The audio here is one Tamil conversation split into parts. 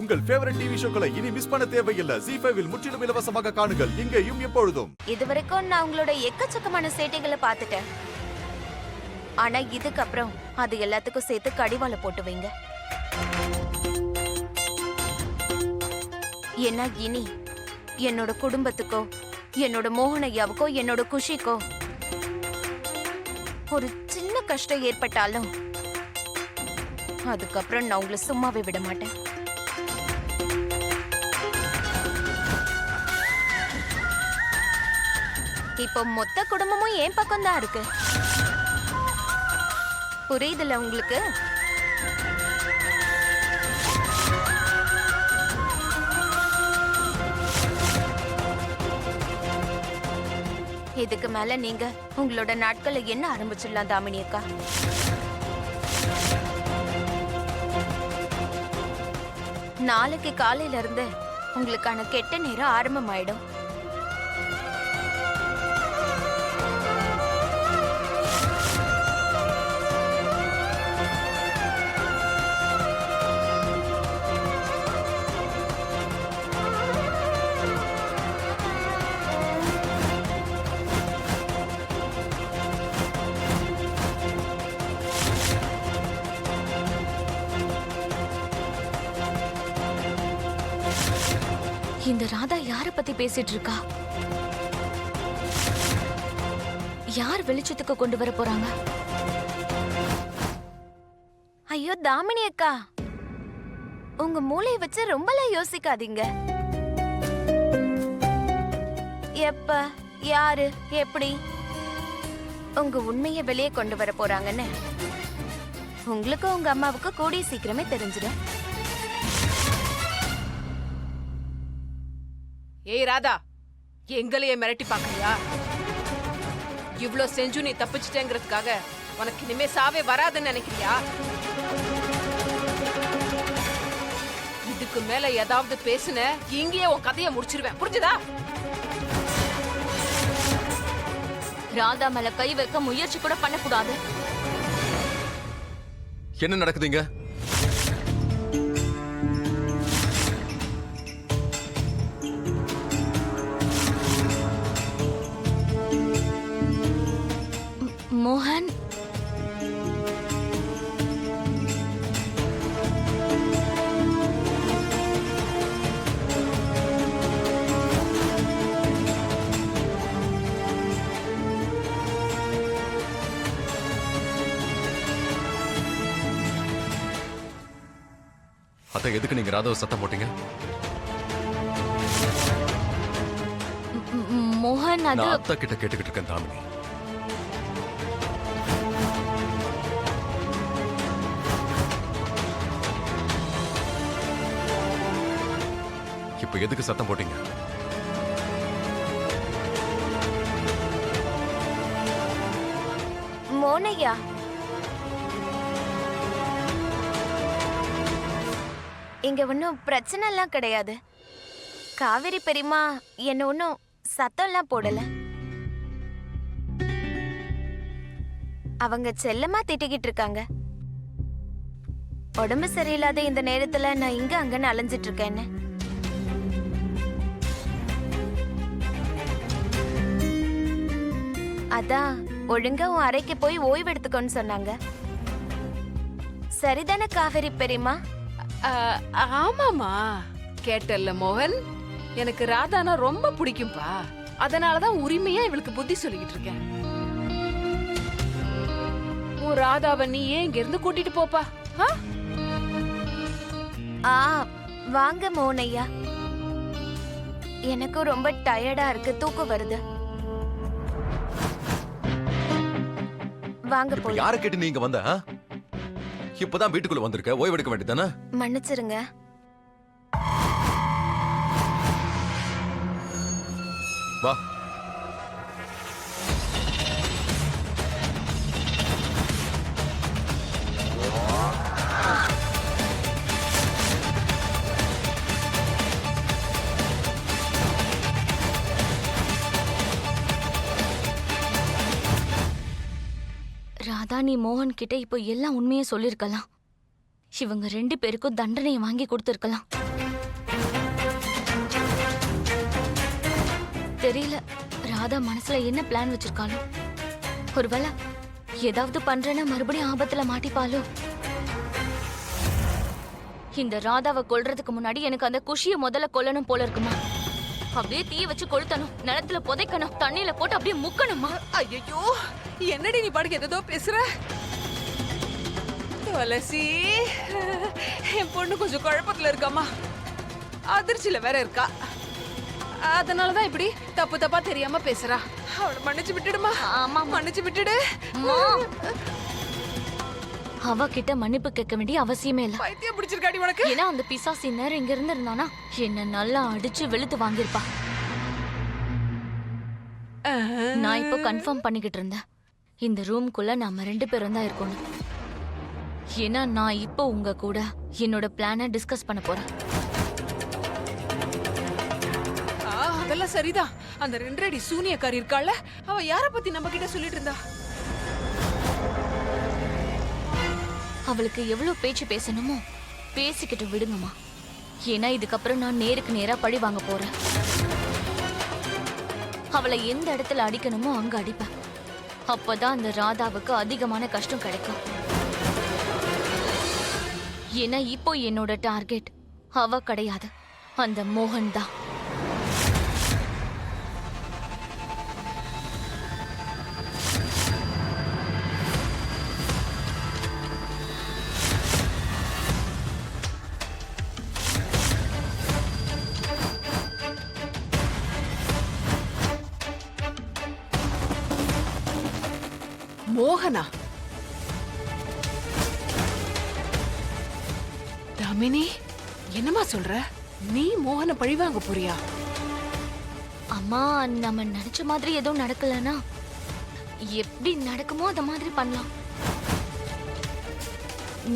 உங்கள் ஃபேவரட் டிவி ஷோக்களை இனி மிஸ் பண்ண தேவையில்லை. ZEE5 இல் முற்றிலும் இலவசமாக காணுங்கள், இங்கேயும் எப்பொழுதும். இதுவரைக்கும் நான் உங்களோட எக்கச்சக்கமான சேட்டைகளை பார்த்துட்டேன். ஆனா இதுக்கப்புறம் அது எல்லாத்துக்கும் சேர்த்து கடிவாளம் போட்டு வைங்க. ஏன்னா இனி என்னோட குடும்பத்துக்கோ, என்னோட மோகனையாவுக்கோ, என்னோட குஷிக்கோ ஒரு சின்ன கஷ்டம் ஏற்பட்டாலும் அதுக்கப்புறம் நான் உங்களை சும்மாவே விட மாட்டேன். இப்போ மொத்த குடும்பமும் என் பக்கம் தான் இருக்கு. புரியுதுல உங்களுக்கு? இதுக்கு மேல நீங்க உங்களோட நாட்களை என்ன ஆரம்பிச்சிடலாம் தாமினி அக்கா. நாளைக்கு காலையில இருந்து உங்களுக்கான கெட்ட நேரம் ஆரம்பமாயிடும். இந்த ராதா யார பத்தி பேசிட்டு இருக்கா? யார் வெளிச்சத்துக்கு கொண்டு வர போறாங்க? ஐயோ தாமினி அக்கா, உங்க மூளையை வச்சு ரொம்பலாம் யோசிக்காதீங்க. எப்ப, யாரு, எப்படி உங்க உண்மையை வெளியே கொண்டு வர போறாங்கன்னு உங்களுக்கு உங்க அம்மாவுக்கு கூடிய சீக்கிரமே தெரிஞ்சிடும். ஏய் ராதா, எங்களையே மிரட்டி பாக்கறியா? இவ்ளோ செஞ்சு நீ தப்பிச்சிட்டேங்கிறதுக்காக உனக்கு இனிமே சாவே வராதுன்னு நினைக்கிறியா? இதுக்கு மேல ஏதாவது பேசுன இங்கேயே உன் கதையை முடிச்சிருவேன், புரிஞ்சுதா? ராதா மேல கை வைக்க முயற்சி கூட பண்ணக்கூடாது. என்ன நடக்குதுங்க? மோகன், அத்தை, எதுக்கு நீங்க ராதாவை சத்தம் போட்டீங்க? மோகன், அது நான் அத்தை கிட்ட கேட்டுக்கிட்டு இருக்கேன் தாமினி. இப்ப எதுக்கு சத்தம் போட்டீங்க? மோனையா, இங்க ஒன்னும் பிரச்சனை எல்லாம் கிடையாது. காவேரி பெரியம்மா என்ன ஒன்னும் சத்தம் எல்லாம் போடல. அவங்க செல்லமா திட்டிக்கிட்டு இருக்காங்க. உடம்பு சரியில்லாத இந்த நேரத்துல நான் இங்க அங்கன்னு அலைஞ்சிட்டு இருக்கேன்னு. அதான் ஒழுங்கா உன் அறைக்கு போய் ஓய்வு எடுத்துக்கோன்னு சொன்னாங்க. சரிதானே காவேரி பெரியம்மா? ஆமாமா, கேட்டல்ல மோகன், எனக்கு ராதானா ரொம்ப பிடிக்கும்பா. அதனாலதான் உரிமையா இவளுக்கு புத்தி சொல்லிக்கிட்டு இருக்கேன். உன் ராதாவை நீ ஏன் இங்க இருந்து கூட்டிட்டு போப்பா. வாங்க மோனையா, எனக்கும் ரொம்ப டயர்டா இருக்கு, தூக்கம் வருது. வாங்க போய். யாரை கேட்டு நீங்க வந்த? இப்பதான் வீட்டுக்குள்ள வந்திருக்க, ஓய்வு எடுக்க வேண்டியதானே? மன்னிச்சிருங்க. வா. ராதா, நீ மோகன் கிட்ட இப்போ எல்லாம் உண்மையை சொல்லிருக்கலாம். இவங்க 2 பேருக்கும் தண்டனையை வாங்கி கொடுத்திருக்கலாம். தெரியல ராதா மனசுல என்ன பிளான் வச்சிருக்காளோ. ஒருவேளை ஏதாவது பண்றேன்னா மறுபடியும் ஆபத்துல மாட்டிப்பாளோ. இந்த ராதாவை கொல்றதுக்கு முன்னாடி எனக்கு அந்த குஷியை முதல்ல கொல்லணும் போல இருக்குமா. அப்படியே தீ வச்சு கொளுத்தணும், நிலத்துல புதைக்கணும், தண்ணியில போட்டு அப்படியே முக்கணுமா. ஐயோ, என்னடி நீ பாட்டுக்கு ஏதோ பேசுற? துளசி, என் பொண்ணு கொஞ்சம் குழப்பத்துல இருக்காமா, அதிர்ச்சியில வேற இருக்கா. அதனாலதான் இப்படி தப்பு தப்பா தெரியாம பேசுறா. அவளை மன்னிச்சு விட்டுடுமா. ஆமா, மன்னிச்சு விட்டுடு. அவகிட்ட மன்னிப்பு கேட்க வேண்டிய அவசியமே இல்ல. பைத்தியம் பிடிச்சிருக்காடி உனக்கு. ஏன்னா அந்த பிசாசி நேரம் இங்க இருந்து இருந்தானா என்ன நல்லா அடிச்சு வெளுத்து வாங்கிருப்பா. நான் இப்போ கன்ஃபார்ம் பண்ணிக்கிட்டு இருந்தேன், இந்த ரூம்குள்ள நாம 2 பேரும் தான் இருக்கணும். ஏன்னா நான் இப்போ உங்க கூட என்னோட பிளானை டிஸ்கஸ் பண்ண போறேன். அதெல்லாம் சரிதான். அந்த 2 அடி சூனியக்காரி இருக்காள, அவ யார பத்தி நம்ம கிட்ட சொல்லிட்டு இருந்தா? அவளுக்கு எவ்வளவு பேச்சு பேசணுமோ பேசிக்கிட்டு விடுங்கம்மா. ஏன்னா இதுக்கப்புறம் நான் நேருக்கு நேரா பழி வாங்க போறேன். அவளை எந்த இடத்துல அடிக்கணுமோ அங்க அடிப்பேன். அப்பதான் அந்த ராதாவுக்கு அதிகமான கஷ்டம் கிடைக்கும். ஏன்னா இப்போ என்னோட டார்கெட் அவ கிடையாது, அந்த மோகன் தான். மோகனா? தாமினி, என்னமா சொல்ற? நீ மோகனை பழிவாங்க போறியா? அம்மா, நம்ம நினைச்ச மாதிரி எதுவும் நடக்கலனா எப்படி நடக்குமோ அத மாதிரி பண்ணலாம்.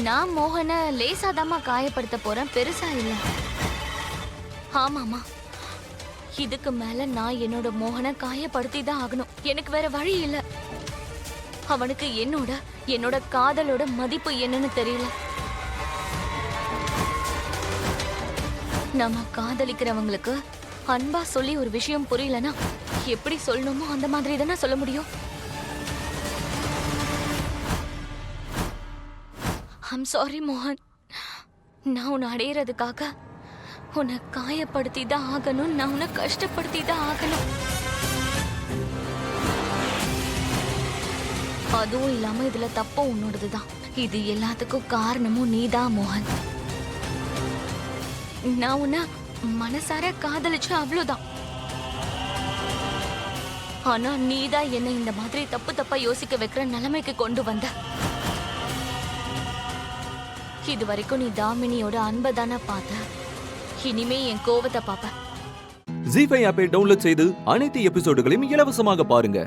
நான் மோகனை லேசாதாமா காயப்படுத்த போறேன், பெருசா இல்ல. ஆமாமா, இதுக்கு மேல நான் என்னோட மோகனை காயப்படுத்தி தான் ஆகணும். எனக்கு வேற வழி இல்ல. அவனுக்கு என்னோட காதலோட மதிப்பு என்னன்னு தெரியல. நம்ம காதலிக்கிறவங்களுக்கு அன்பா சொல்லி ஒரு விஷயம் புரியலனா எப்படி சொல்லணுமோ அந்த மாதிரி தானே சொல்ல முடியும். ஐம் சாரி மோகன், நான் உன்னை அடையிறதுக்காக உன்னை காயப்படுத்தி தான் ஆகணும், நான் உன்னை கஷ்டப்படுத்தி தான் ஆகணும். அதுவும் இல்லாம இதுல தப்பும் உன்னோடதுதான். இது எல்லாத்துக்கும் காரணமும் நீதான் மோகன். நான் உன்னை மனசார காதலிச்சு அவ்வளவுதான். ஆனா நீதான் என்னை இந்த மாதிரி தப்பு தப்பா யோசிக்க வைக்கிற நிலைமைக்கு கொண்டு வந்த. இது வரைக்கும் நீ தாமினியோட அன்பை தானே பார்த்த, இனிமே என் கோவத்தை பாப்ப. ஜீ5 ஆப்பை டவுன்லோட் செய்து அனைத்து எபிசோடுகளையும் இலவசமாக பாருங்க.